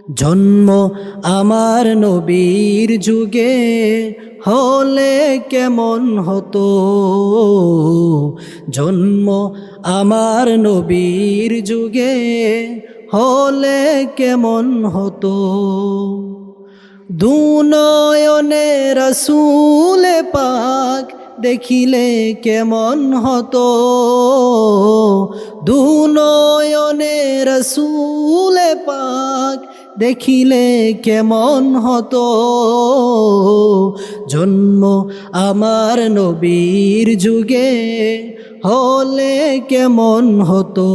জন্ম আমার নবীর যুগে হলে কেমন হতো, জন্ম আমার নবীর যুগে হলে কেমন হতো। দুনয়নে রাসূল পাক দেখিলে কেমন হতো, দুনয়নে রাসূল পাক দেখিলে কেমন হতো। জন্ম আমার নবীর যুগে হলে কেমন হতো,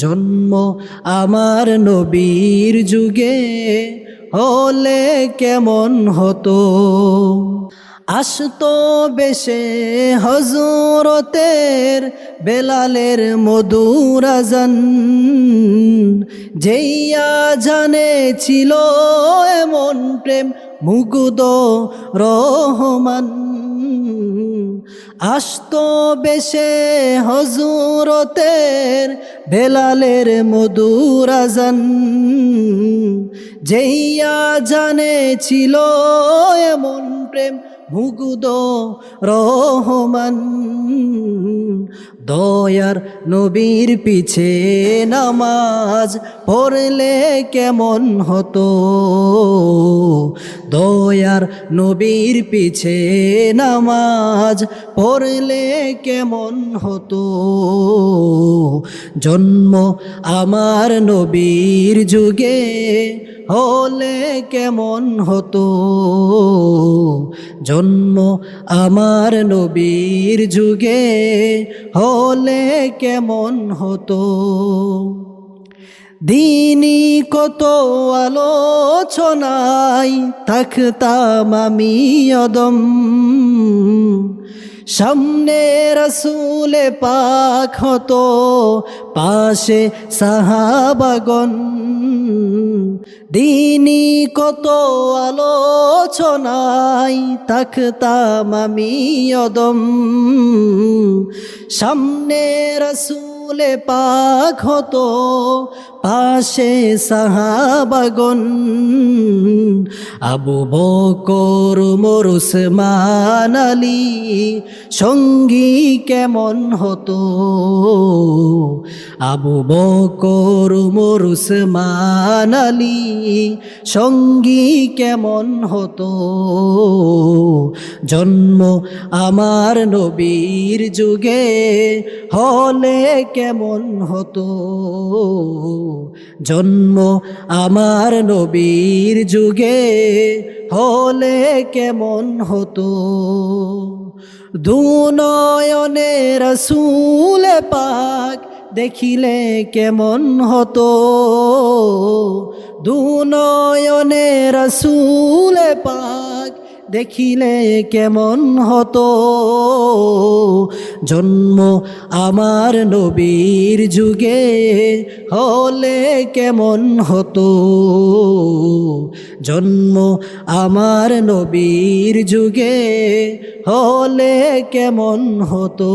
জন্ম আমার নবীর যুগে হলে কেমন হতো। আসতো বেশে হযরতের বেলালের মধুর আযান, যেই আযানে ছিল এমন প্রেম মুগ্ধ রহমান। আসতো বেশে হযরতের বেলালের মধুর আযান, যেই আযানে ছিল এমন প্রেম মুগ্ধ রহমান। দয়ার নবীর পিছে নামাজ পড়লে কেমন হতো, দয়ার নবীর পিছে নামাজ পড়লে কেমন হতো। জন্ম আমার নবীর যুগে হলে কেমন হতো, জন্ম আমার নবীর যুগে হলে কেমন হতো। দিনই কত আলোচনায় থাকতাম আমি অদম, সামনে রাসূল পাক হতো পাশে সাহাবাগণ। দিনই কত আলোচনায় থাকতাম আমি অদম, সামনে রাসূল পাক হতো পাশে সাহাবাগণ। আবু বকর ওমর উসমান আলী সঙ্গী কেমন হতো, আবু বকর ওমর উসমান আলী সঙ্গী কেমন হতো। জন্ম আমার নবীর যুগে হলে কেমন হতো, জন্ম আমার নবীর যুগে হলে কেমন হতো। দুনয়নে রাসূল পাক দেখিলে কেমন হতো, দুনয়নে রাসূল পাক দেখিলে কেমন হতো। জন্ম আমার নবীর যুগে হলে কেমন হতো, জন্ম আমার নবীর যুগে হলে কেমন হতো।